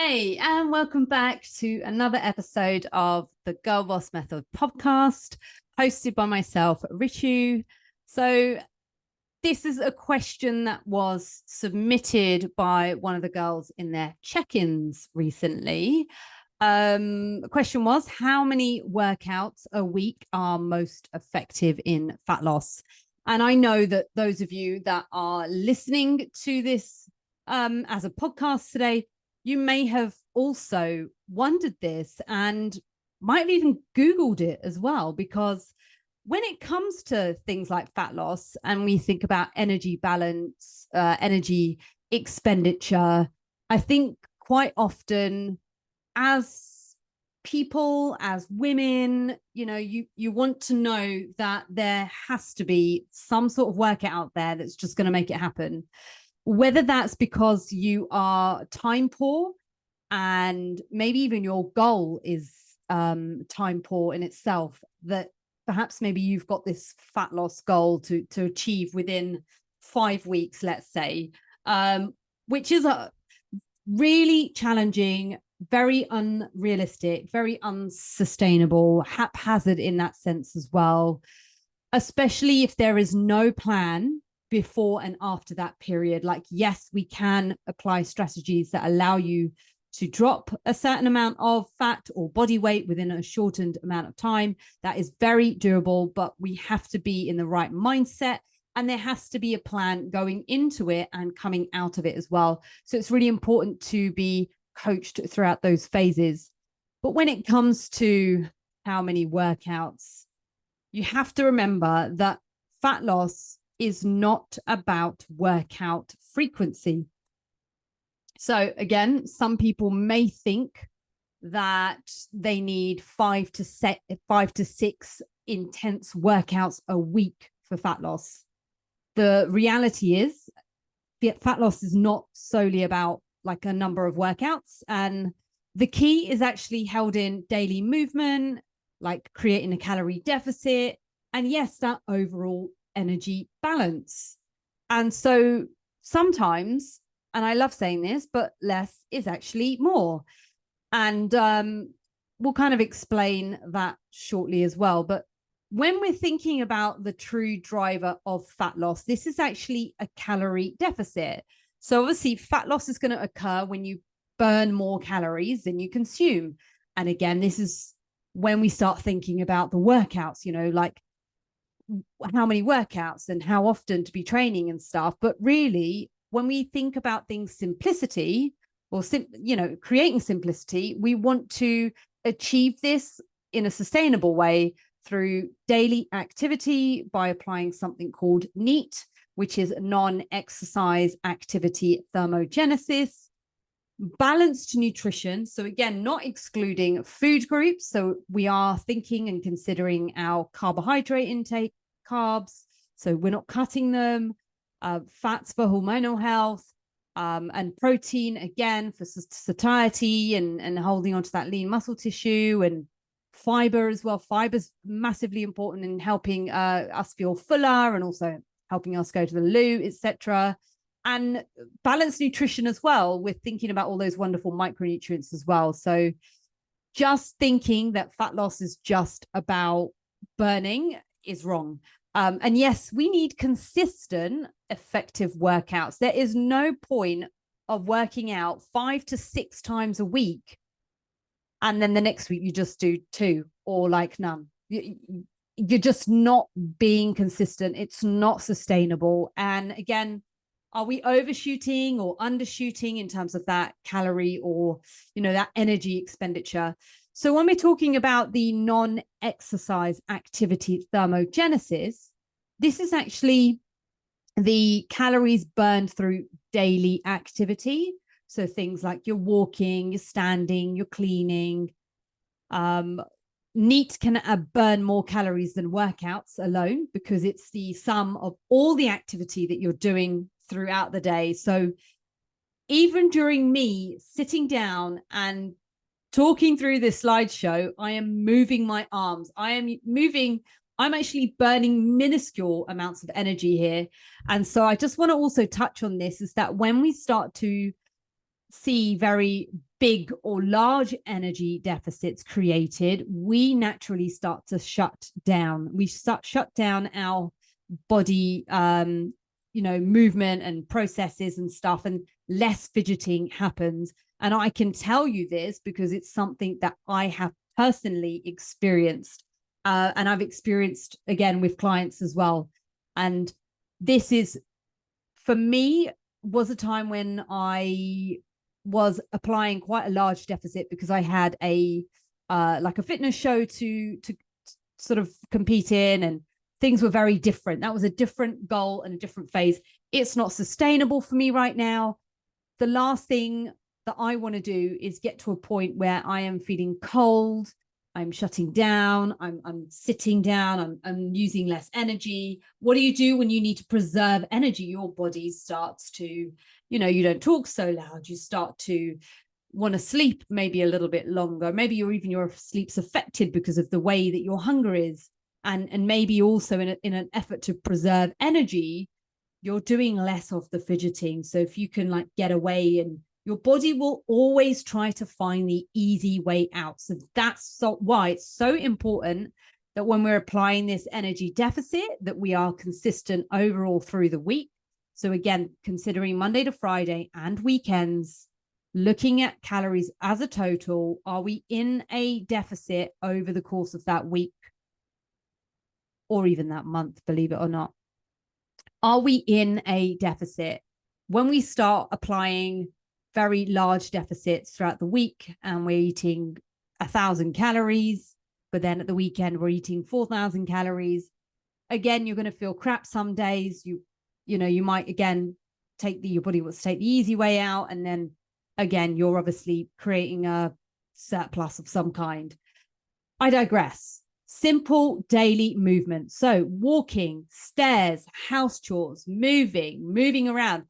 Hey, and welcome back to another episode of the Girl Boss Method podcast, hosted by myself, Ritu. So, this is a question that was submitted by one of the girls in their check-ins recently. The question was, how many workouts a week are most effective in fat loss? And I know that those of you that are listening to this as a podcast today, you may have also wondered this and might have even Googled it as well, because when it comes to things like fat loss and we think about energy balance, energy expenditure, I think quite often as people, as women, you want to know that there has to be some sort of workout out there that's just going to make it happen. Whether that's because you are time poor and maybe even your goal is time poor in itself, that perhaps maybe you've got this fat loss goal to achieve within 5 weeks, let's say, which is a really challenging, very unrealistic, very unsustainable, haphazard in that sense as well, especially if there is no plan before and after that period. Like, yes, we can apply strategies that allow you to drop a certain amount of fat or body weight within a shortened amount of time. That is very doable, but we have to be in the right mindset, and there has to be a plan going into it and coming out of it as well. So it's really important to be coached throughout those phases. But when it comes to how many workouts, you have to remember that fat loss is not about workout frequency. So again, some people may think that they need 5 to 6 intense workouts a week for fat loss. The reality is fat loss is not solely about like a number of workouts, and the key is actually held in daily movement, like creating a calorie deficit, and yes, that overall energy balance. And so sometimes, and I love saying this, but less is actually more. And we'll kind of explain that shortly as well. But when we're thinking about the true driver of fat loss, this is actually a calorie deficit. So obviously fat loss is going to occur when you burn more calories than you consume. And again, this is when we start thinking about the workouts, like how many workouts and how often to be training and stuff. But really, when we think about things simplicity or creating simplicity, we want to achieve this in a sustainable way through daily activity by applying something called NEAT, which is non-exercise activity thermogenesis, balanced nutrition. So again, not excluding food groups. So we are thinking and considering our carbohydrate intake, carbs, so we're not cutting them, fats for hormonal health, and protein, again, for satiety and holding on to that lean muscle tissue, and fiber as well. Fiber is massively important in helping us feel fuller and also helping us go to the loo, etc. And balanced nutrition as well. We're thinking about all those wonderful micronutrients as well. So just thinking that fat loss is just about burning is wrong. And yes, we need consistent, effective workouts. There is no point of working out 5 to 6 times a week, and then the next week you just do 2 or like none. You're just not being consistent. It's not sustainable. And again, are we overshooting or undershooting in terms of that calorie or, that energy expenditure? So when we're talking about the non-exercise activity thermogenesis, this is actually the calories burned through daily activity. So things like you're walking, you're standing, you're cleaning. NEAT can burn more calories than workouts alone, because it's the sum of all the activity that you're doing throughout the day. So even during me sitting down and talking through this slideshow, I am moving my arms. I'm actually burning minuscule amounts of energy here. And so I just want to also touch on this, is that when we start to see very big or large energy deficits created, we naturally start to shut down. We shut down our body, movement and processes and stuff, and less fidgeting happens. And I can tell you this because it's something that I have personally experienced, and I've experienced again with clients as well. And this is, for me, was a time when I was applying quite a large deficit because I had a fitness show to sort of compete in, and things were very different. That was a different goal and a different phase. It's not sustainable for me right now. The last thing that I want to do is get to a point where I am feeling cold, I'm shutting down, I'm sitting down, I'm using less energy. What do you do when you need to preserve energy? Your body starts to, you don't talk so loud. You start to want to sleep maybe a little bit longer. Maybe your sleep's affected because of the way that your hunger is. And maybe also in an effort to preserve energy, you're doing less of the fidgeting. So if you can get away, and your body will always try to find the easy way out. So that's why it's so important that when we're applying this energy deficit, that we are consistent overall through the week. So again, considering Monday to Friday and weekends, looking at calories as a total, are we in a deficit over the course of that week or even that month, believe it or not? Are we in a deficit? When we start applying very large deficits throughout the week and we're eating 1,000 calories, but then at the weekend we're eating 4,000 calories, again, you're going to feel crap some days. You might, again, your body wants to take the easy way out. And then again, you're obviously creating a surplus of some kind. I digress. Simple daily movement. So walking, stairs, house chores, moving around.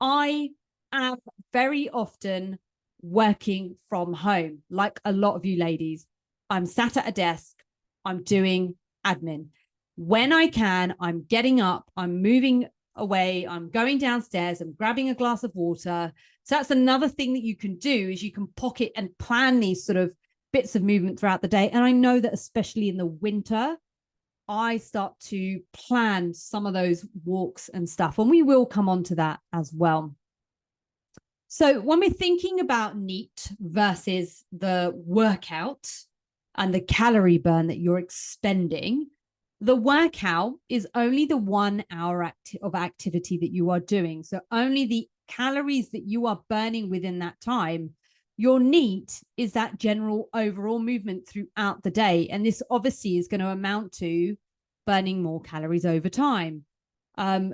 I am very often working from home, like a lot of you ladies. I'm sat at a desk, I'm doing admin. When I can, I'm getting up, I'm moving away, I'm going downstairs, I'm grabbing a glass of water. So that's another thing that you can do, is you can pocket and plan these sort of bits of movement throughout the day. And I know that especially in the winter, I start to plan some of those walks and stuff, and we will come on to that as well. So when we're thinking about NEAT versus the workout and the calorie burn that you're expending, the workout is only the 1 hour of activity that you are doing. So only the calories that you are burning within that time. Your NEAT is that general overall movement throughout the day. And this obviously is going to amount to burning more calories over time.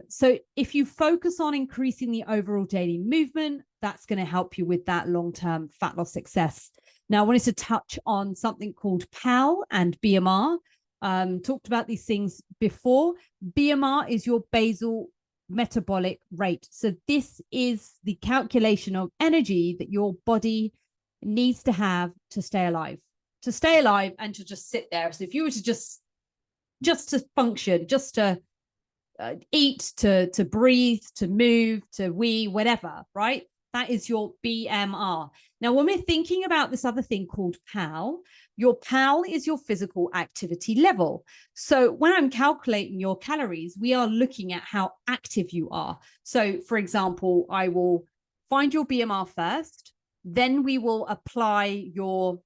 So if you focus on increasing the overall daily movement, that's going to help you with that long-term fat loss success. Now, I wanted to touch on something called PAL and BMR. Talked about these things before. BMR is your basal metabolic rate. So this is the calculation of energy that your body needs to have to stay alive and to just sit there. So if you were to just to function, just to eat, to breathe, to move, to wee, whatever, right? That is your BMR. Now, when we're thinking about this other thing called PAL, your PAL is your physical activity level. So when I'm calculating your calories, we are looking at how active you are. So for example, I will find your BMR first, then we will apply your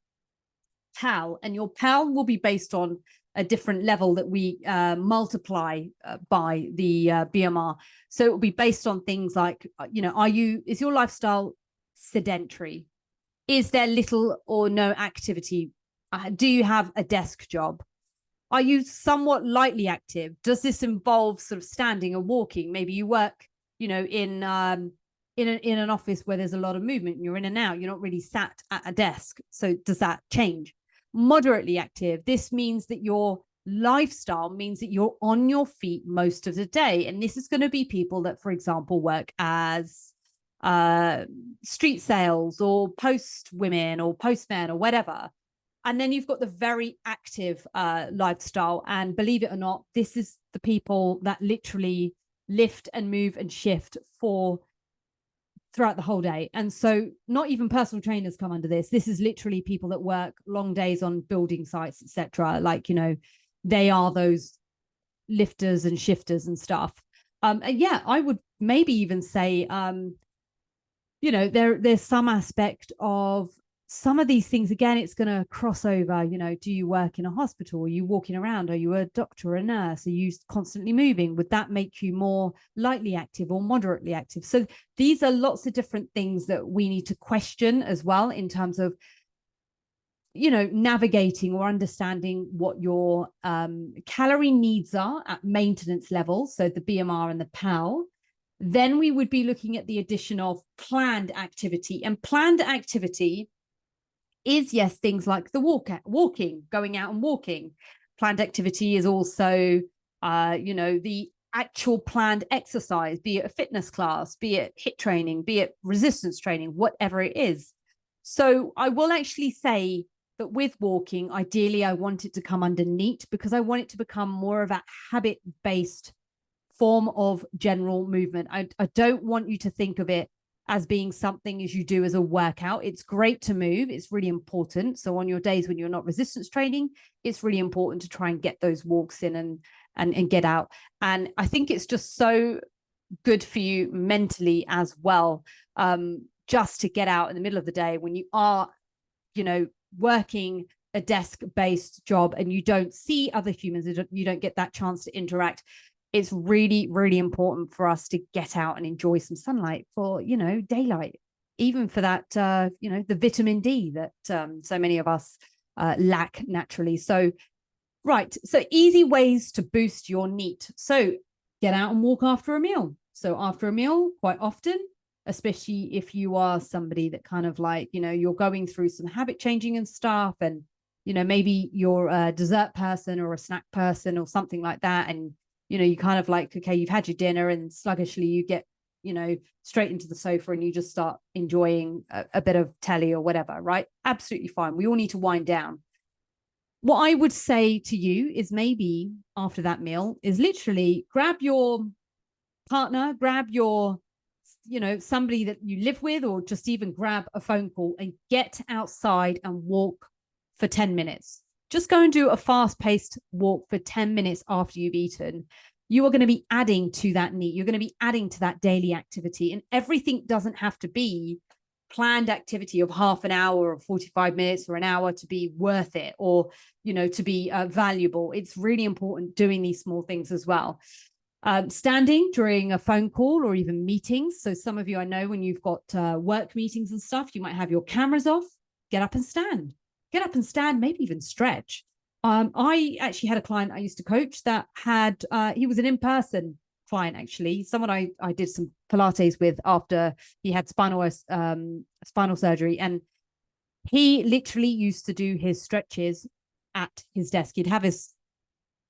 PAL, and your PAL will be based on a different level that we multiply by the BMR. So it will be based on things like, is your lifestyle sedentary? Is there little or no activity? Do you have a desk job? Are you somewhat lightly active? Does this involve sort of standing or walking? Maybe you work, in an office where there's a lot of movement, and you're in and out. You're not really sat at a desk. So does that change? Moderately active. This means that your lifestyle means that you're on your feet most of the day. And this is going to be people that, for example, work as street sales or post women or postmen or whatever. And then you've got the very active lifestyle. And believe it or not, this is the people that literally lift and move and shift for throughout the whole day. And so not even personal trainers come under this. This is literally people that work long days on building sites, etc. Like, you know, they are those lifters and shifters and stuff. And yeah, I would maybe even say, you know, there's some aspect of some of these things. Again, it's going to cross over. You know, do you work in a hospital? Are you walking around? Are you a doctor or a nurse? Are you constantly moving? Would that make you more lightly active or moderately active? So these are lots of different things that we need to question as well in terms of, you know, navigating or understanding what your calorie needs are at maintenance level. So the BMR and the PAL. Then we would be looking at the addition of planned activity. And planned activity is, yes, things like the walking, going out and walking. Planned activity is also, you know, the actual planned exercise, be it a fitness class, be it HIIT training, be it resistance training, whatever it is. So I will actually say that with walking, ideally, I want it to come under NEAT because I want it to become more of a habit-based form of general movement. I don't want you to think of it as being something as you do as a workout. It's great to move. It's really important. So on your days when you're not resistance training, it's really important to try and get those walks in and get out. And I think it's just so good for you mentally as well, just to get out in the middle of the day when you are, you know, working a desk-based job and you don't see other humans, you don't get that chance to interact. It's really, really important for us to get out and enjoy some sunlight for, you know, daylight, even for that, you know, the vitamin D that so many of us lack naturally. So, right. So easy ways to boost your NEAT. So get out and walk after a meal. So after a meal, quite often, especially if you are somebody that kind of like, you know, you're going through some habit changing and stuff. And, you know, maybe you're a dessert person or a snack person or something like that. And, you know, you kind of like, okay, you've had your dinner and sluggishly you get, you know, straight into the sofa and you just start enjoying a bit of telly or whatever, right? Absolutely fine. We all need to wind down. What I would say to you is maybe after that meal is literally grab your partner, grab your, you know, somebody that you live with, or just even grab a phone call and get outside and walk for 10 minutes. Just go and do a fast-paced walk for 10 minutes after you've eaten. You are going to be adding to that NEAT. You're going to be adding to that daily activity. And everything doesn't have to be planned activity of half an hour or 45 minutes or an hour to be worth it, or, you know, to be valuable. It's really important doing these small things as well. Standing during a phone call or even meetings. So some of you, I know when you've got work meetings and stuff, you might have your cameras off. Get up and stand. Get up and stand, maybe even stretch. I actually had a client I used to coach that had, he was an in-person client, actually, someone I did some Pilates with after he had spinal surgery. And he literally used to do his stretches at his desk. He'd have his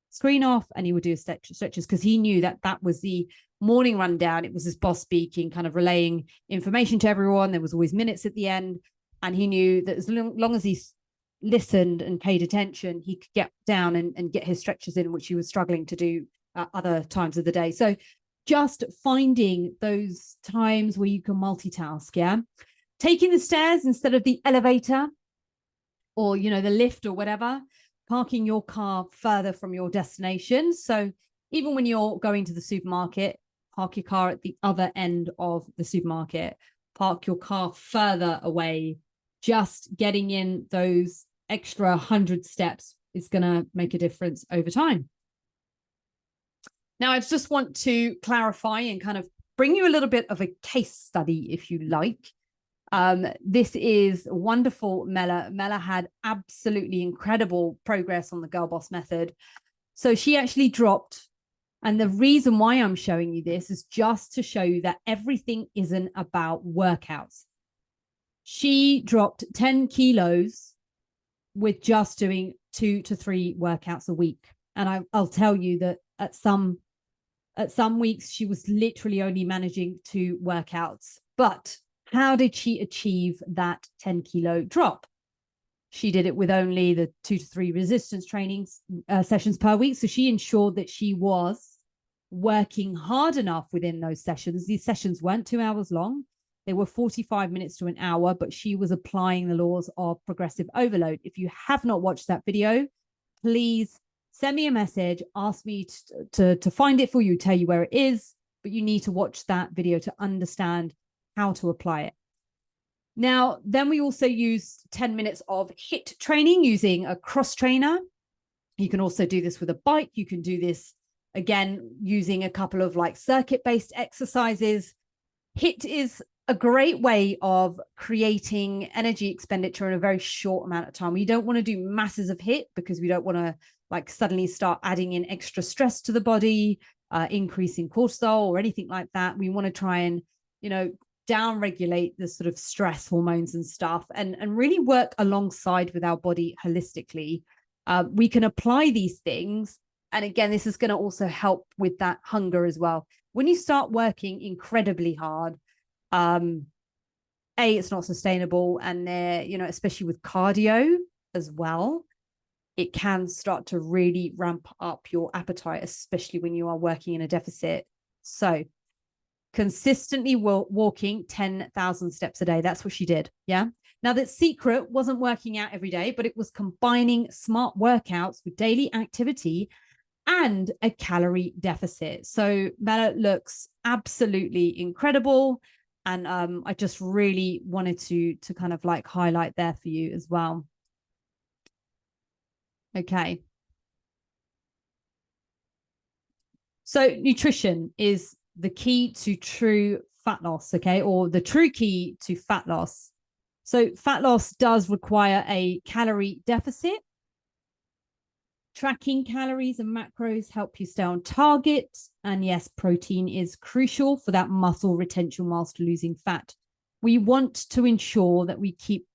screen off and he would do his stretches because he knew that that was the morning rundown. It was his boss speaking, kind of relaying information to everyone. There was always minutes at the end. And he knew that as long as he listened and paid attention, he could get down and get his stretches in, which he was struggling to do other times of the day. So just finding those times where you can multitask. Yeah. Taking the stairs instead of the elevator or, you know, the lift or whatever. Parking your car further from your destination. So even when you're going to the supermarket, park your car at the other end of the supermarket. Park your car further away. Just getting in those extra 100 steps is going to make a difference over time. Now, I just want to clarify and kind of bring you a little bit of a case study, if you like. This is wonderful. Mela had absolutely incredible progress on the Girl Boss method. So she actually dropped. And the reason why I'm showing you this is just to show you that everything isn't about workouts. She dropped 10 kilos with just doing 2 to 3 workouts a week. And I'll tell you that at some weeks, she was literally only managing 2 workouts. But how did she achieve that 10 kilo drop? She did it with only the 2 to 3 resistance trainings sessions per week. So she ensured that she was working hard enough within those sessions. These sessions weren't 2 hours long. They were 45 minutes to an hour, but she was applying the laws of progressive overload. If you have not watched that video, please send me a message, ask me to find it for you, tell you where it is, but you need to watch that video to understand how to apply it. Now, then we also use 10 minutes of HIIT training using a cross trainer. You can also do this with a bike. You can do this, again, using a couple of like circuit-based exercises. HIIT is a great way of creating energy expenditure in a very short amount of time. We don't want to do masses of HIIT because we don't want to like suddenly start adding in extra stress to the body, increasing cortisol or anything like that. We want to try and, down regulate the sort of stress hormones and stuff, and really work alongside with our body holistically. We can apply these things. And again, this is going to also help with that hunger as well. When you start working incredibly hard, it's not sustainable. And especially with cardio as well, it can start to really ramp up your appetite, especially when you are working in a deficit. So consistently walking 10,000 steps a day. That's what she did. Yeah. Now, that secret wasn't working out every day, but it was combining smart workouts with daily activity and a calorie deficit. So Mela looks absolutely incredible. And I just really wanted to kind of like highlight there for you as well. Okay. So nutrition is the key to true fat loss, okay, or the true key to fat loss. So fat loss does require a calorie deficit. Tracking calories and macros help you stay on target. And yes, protein is crucial for that muscle retention whilst losing fat. We want to ensure that we keep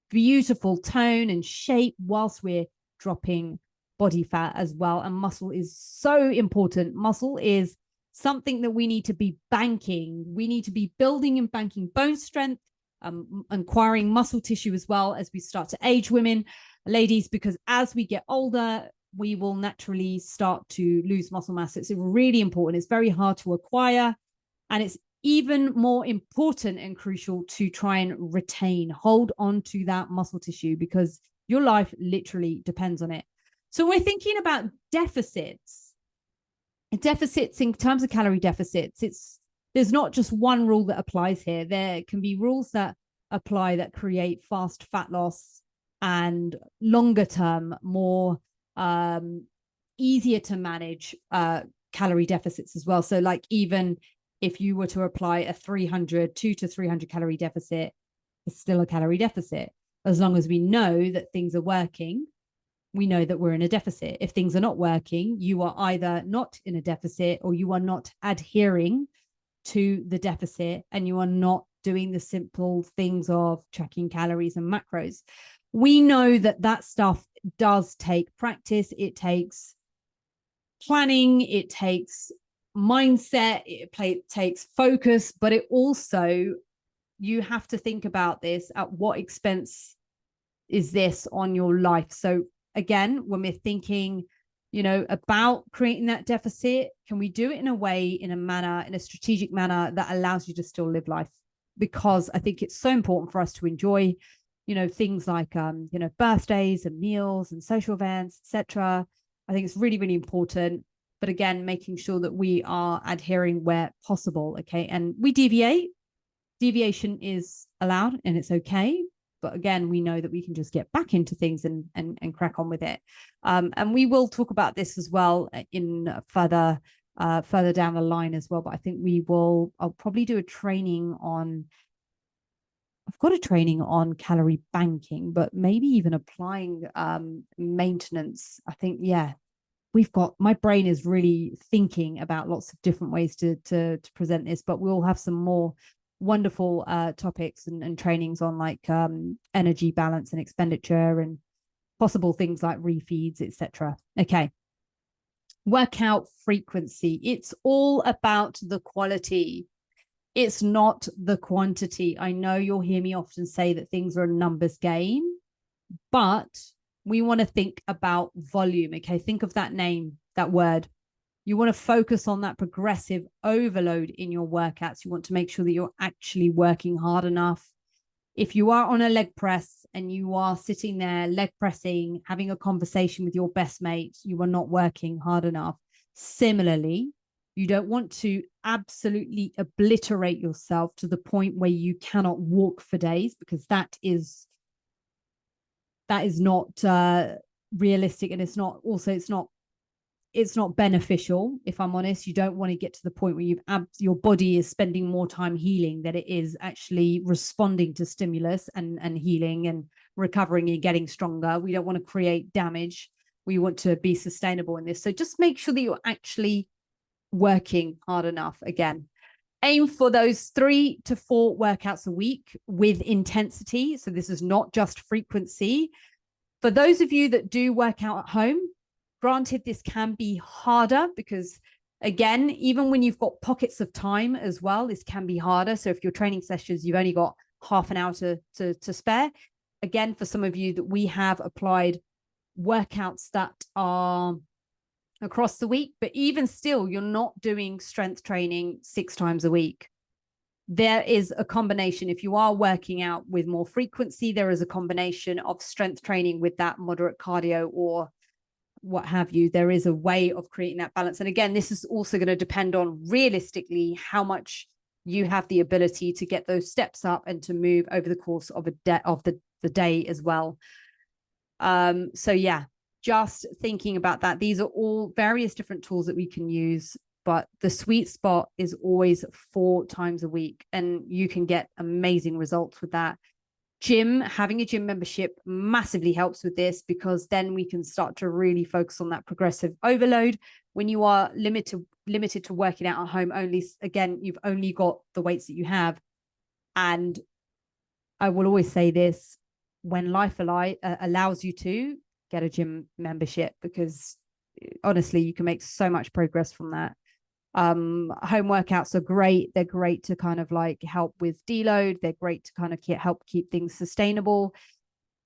beautiful tone and shape whilst we're dropping body fat as well. And muscle is so important. Muscle is something that we need to be banking. We need to be building and banking bone strength, acquiring muscle tissue as well as we start to age, women, ladies, because as we get older, we will naturally start to lose muscle mass. It's really important. It's very hard to acquire, and it's even more important and crucial to try and hold on to that muscle tissue, because your life literally depends on it. So we're thinking about deficits in terms of calorie deficits. There's not just one rule that applies here. There can be rules that apply that create fast fat loss and longer term, more easier to manage calorie deficits as well. So like, even if you were to apply a 200 to 300 calorie deficit, it's still a calorie deficit. As long as we know that things are working, we know that we're in a deficit. If things are not working, you are either not in a deficit or you are not adhering to the deficit, and you are not doing the simple things of tracking calories and macros. We know that stuff does take practice. It takes planning. It takes mindset. It takes focus, but it also, you have to think about this, at what expense is this on your life? So again, when we're thinking, about creating that deficit, can we do it in a way, in a strategic manner that allows you to still live life? Because I think it's so important for us to enjoy, things like, birthdays and meals and social events, etc. I think it's really, really important. But again, making sure that we are adhering where possible. Okay. And we deviation is allowed and it's okay. But again, we know that we can just get back into things and crack on with it. And we will talk about this as well in further down the line as well. But I think I'll probably do a training on, I've got a training on calorie banking, but maybe even applying maintenance. I think, my brain is really thinking about lots of different ways to present this, but we'll have some more wonderful topics and trainings on like energy balance and expenditure and possible things like refeeds, etc. Okay. Workout frequency. It's all about the quality. It's not the quantity. I know you'll hear me often say that things are a numbers game, but we want to think about volume. Okay. Think of that name, that word, You want to focus on that progressive overload in your workouts. You want to make sure that you're actually working hard enough. If you are on a leg press and you are sitting there leg pressing, having a conversation with your best mate, you are not working hard enough. Similarly, you don't want to absolutely obliterate yourself to the point where you cannot walk for days, because that is not realistic, and it's not beneficial. If I'm honest, you don't want to get to the point where your body is spending more time healing than it is actually responding to stimulus and healing and recovering and getting stronger. We don't want to create damage. We want to be sustainable in this. So just make sure that you're actually working hard enough. Again, aim for those 3 to 4 workouts a week with intensity. So this is not just frequency. For those of you that do work out at home, granted, this can be harder because, again, even when you've got pockets of time as well, this can be harder. So if your training sessions, you've only got half an hour to spare. Again, for some of you that we have applied workouts that are across the week, but even still, you're not doing strength training 6 times a week. There is a combination. If you are working out with more frequency, there is a combination of strength training with that moderate cardio or what have you. There is a way of creating that balance. And again, this is also going to depend on realistically how much you have the ability to get those steps up and to move over the course of the day as well. So yeah, just thinking about that. These are all various different tools that we can use, but the sweet spot is always 4 times a week, and you can get amazing results with that. Having a gym membership massively helps with this, because then we can start to really focus on that progressive overload. When you are limited to working out at home only, again, you've only got the weights that you have. And I will always say this, when life allows you to, get a gym membership, because honestly, you can make so much progress from that. Home workouts are great. They're great to kind of like help with deload. They're great to kind of help keep things sustainable.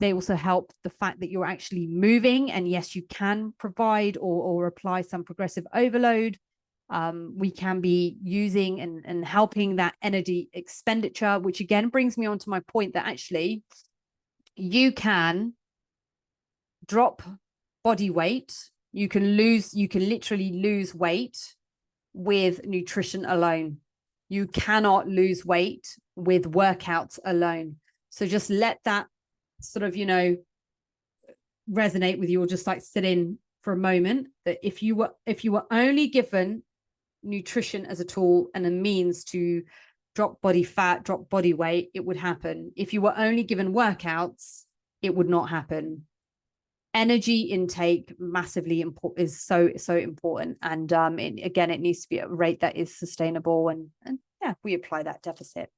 They also help the fact that you're actually moving, and yes, you can provide or apply some progressive overload. We can be using and helping that energy expenditure, which again brings me on to my point that actually you can drop body weight. You can literally lose weight with nutrition alone. You cannot lose weight with workouts alone. So just let that sort of, resonate with you, or just like sit in for a moment, that if you were only given nutrition as a tool and a means to drop body fat, drop body weight, it would happen. If you were only given workouts, it would not happen. Energy intake massively is so important, and again, it needs to be at a rate that is sustainable, and yeah, we apply that deficit.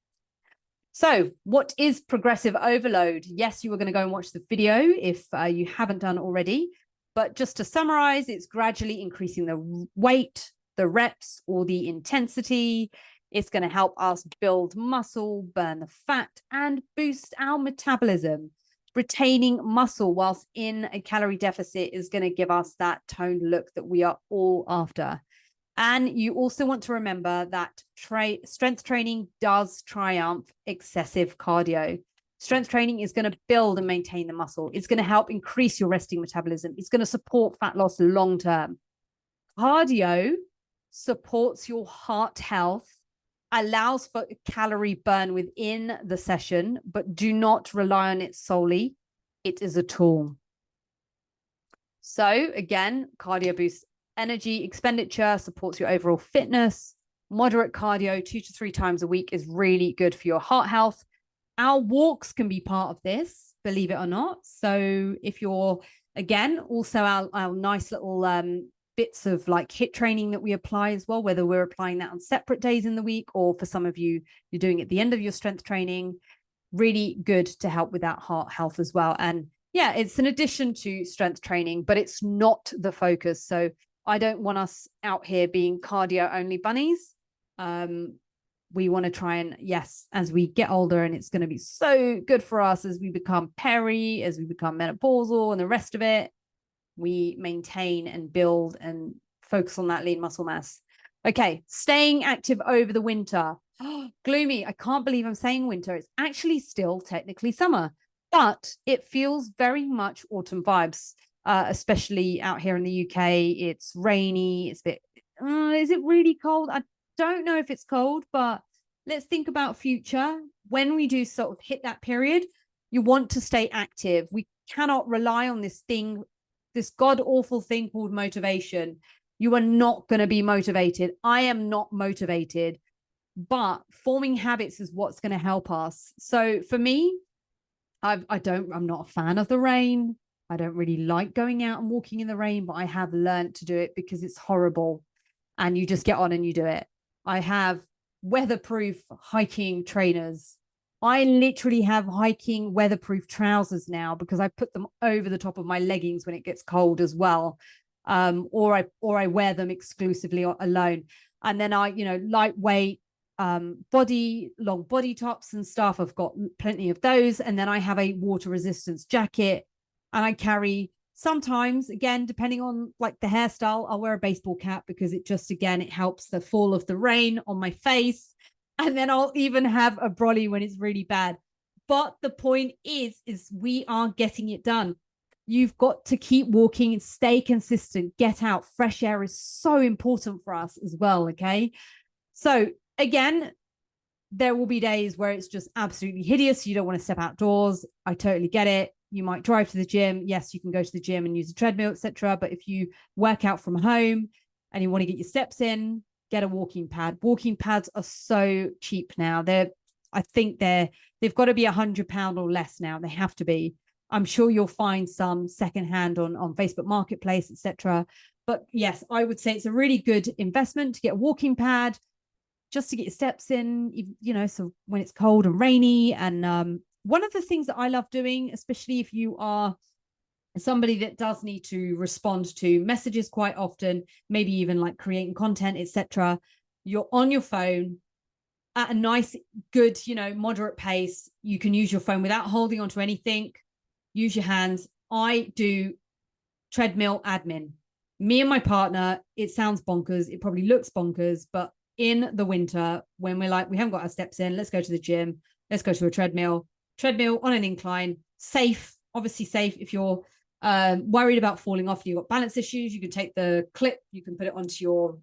So what is progressive overload? Yes, you are going to go and watch the video if you haven't done already, but just to summarize, it's gradually increasing the weight, the reps, or the intensity. It's going to help us build muscle, burn the fat, and boost our metabolism. Retaining muscle whilst in a calorie deficit is going to give us that toned look that we are all after. And you also want to remember that strength training does triumph excessive cardio. Strength training is going to build and maintain the muscle. It's going to help increase your resting metabolism. It's going to support fat loss long term. Cardio supports your heart health, allows for calorie burn within the session, but do not rely on it solely. It is a tool. So again, cardio boosts energy expenditure, supports your overall fitness. Moderate cardio 2 to 3 times a week is really good for your heart health. Our walks can be part of this, believe it or not. So if you're, again, also our nice little bits of like HIIT training that we apply as well, whether we're applying that on separate days in the week, or for some of you, you're doing it at the end of your strength training, really good to help with that heart health as well. And yeah, it's an addition to strength training, but it's not the focus. So I don't want us out here being cardio only bunnies. We want to try and, yes, as we get older, and it's going to be so good for us as we become peri, as we become menopausal and the rest of it, we maintain and build and focus on that lean muscle mass. Okay, staying active over the winter. Gloomy. I can't believe I'm saying winter. It's actually still technically summer, but it feels very much autumn vibes, especially out here in the UK. It's rainy. It's a bit, is it really cold? I don't know if it's cold, but let's think about future. When we do sort of hit that period, you want to stay active. We cannot rely on this thing, this god awful thing called motivation. You are not going to be motivated. I am not motivated, but forming habits is what's going to help us. So for me, I'm not a fan of the rain. I don't really like going out and walking in the rain, but I have learned to do it because it's horrible and you just get on and you do it. I have weatherproof hiking trainers. I literally have hiking weatherproof trousers now because I put them over the top of my leggings when it gets cold as well. Or I wear them exclusively alone. And then I, lightweight long body tops and stuff. I've got plenty of those. And then I have a water resistance jacket, and I carry sometimes, again, depending on like the hairstyle, I'll wear a baseball cap because it just, again, it helps the fall of the rain on my face. And then I'll even have a brolly when it's really bad. But the point is we are getting it done. You've got to keep walking and stay consistent. Get out. Fresh air is so important for us as well. Okay. So again, there will be days where it's just absolutely hideous. You don't want to step outdoors. I totally get it. You might drive to the gym. Yes, you can go to the gym and use a treadmill, etc. But if you work out from home and you want to get your steps in, get a walking pad. Walking pads are so cheap now. I think they've got to be £100 or less now. They have to be. I'm sure you'll find some secondhand on Facebook Marketplace, etc. But yes, I would say it's a really good investment to get a walking pad just to get your steps in, so when it's cold and rainy. And one of the things that I love doing, especially if you are somebody that does need to respond to messages quite often, maybe even like creating content, etc., you're on your phone at a nice, good, moderate pace. You can use your phone without holding onto anything. Use your hands. I do treadmill admin. Me and my partner, it sounds bonkers. It probably looks bonkers, but in the winter, when we're like, we haven't got our steps in, let's go to the gym. Let's go to a treadmill on an incline, safe, obviously safe. If you're worried about falling off, you've got balance issues, you can take the clip, you can put it onto your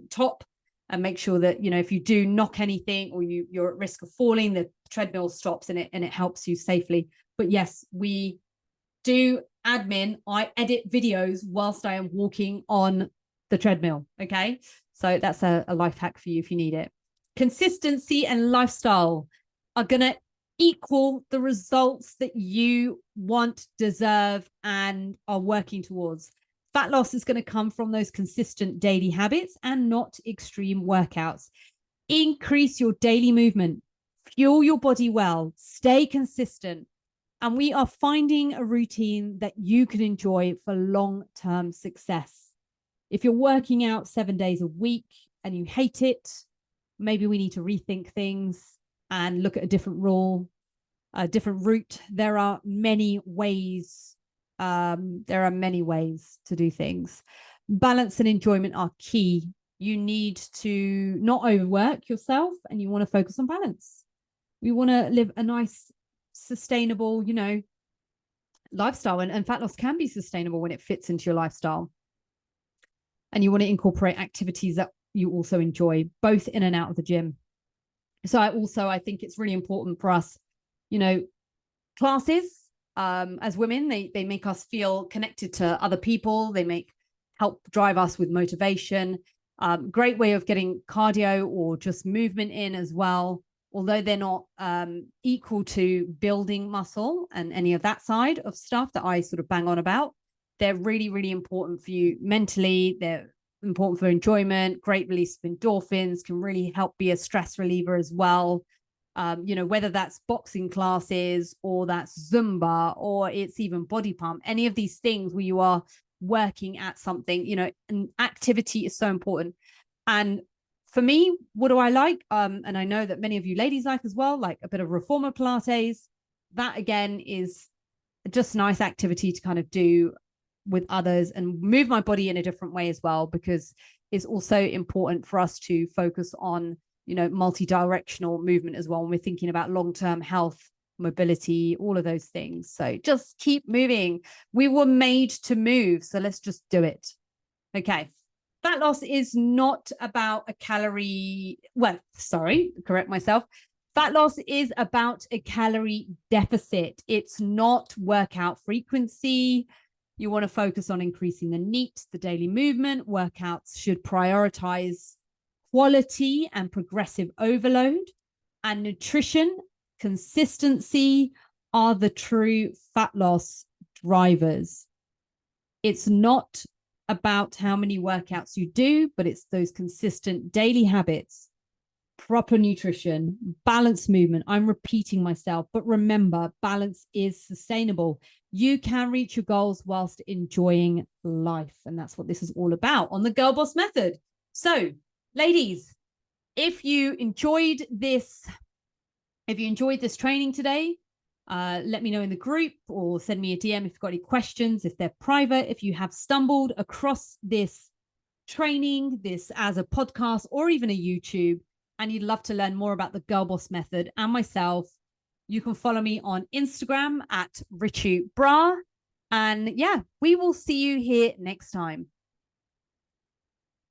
top and make sure that, if you do knock anything or you're at risk of falling, the treadmill stops and it helps you safely. But yes, we do admin. I edit videos whilst I am walking on the treadmill. Okay. So that's a life hack for you if you need it. Consistency and lifestyle are going to equal the results that you want, deserve, and are working towards. Fat loss is going to come from those consistent daily habits and not extreme workouts. Increase your daily movement, fuel your body well, stay consistent. And we are finding a routine that you can enjoy for long-term success. If you're working out 7 days a week and you hate it, maybe we need to rethink things and look at a different rule, a different route. There are many ways. There are many ways to do things. Balance and enjoyment are key. You need to not overwork yourself, and you want to focus on balance. We want to live a nice, sustainable, lifestyle, and fat loss can be sustainable when it fits into your lifestyle. And you want to incorporate activities that you also enjoy, both in and out of the gym. So I think it's really important for us, classes, as women, they make us feel connected to other people. They help drive us with motivation. Great way of getting cardio or just movement in as well. Although they're not equal to building muscle and any of that side of stuff that I sort of bang on about, they're really, really important for you mentally. They're important for enjoyment. Great release of endorphins, can really help be a stress reliever as well. Whether that's boxing classes or that's Zumba or it's even body pump, any of these things where you are working at something, and activity is so important. And for me, what do I like? And I know that many of you ladies like as well, like a bit of reformer Pilates. That again is just a nice activity to kind of do with others and move my body in a different way as well, because it's also important for us to focus on, you know, multi-directional movement as well when we're thinking about long-term health, mobility, all of those things. So just keep moving. We were made to move, so let's just do it. Okay. Fat loss is not about a calorie, well, sorry, correct myself. Fat loss is about a calorie deficit. It's not workout frequency. You want to focus on increasing the NEAT, the daily movement. Workouts should prioritize quality and progressive overload, and nutrition, consistency are the true fat loss drivers. It's not about how many workouts you do, but it's those consistent daily habits, proper nutrition, balanced movement. I'm repeating myself, but remember, balance is sustainable. You can reach your goals whilst enjoying life. And that's what this is all about on the Girl Boss Method. So, ladies, if you enjoyed this training today, let me know in the group or send me a DM if you've got any questions, if they're private. If you have stumbled across this training, this as a podcast or even a YouTube, and you'd love to learn more about the Girl Boss Method and myself, you can follow me on Instagram at Ritu Bra. And yeah, we will see you here next time.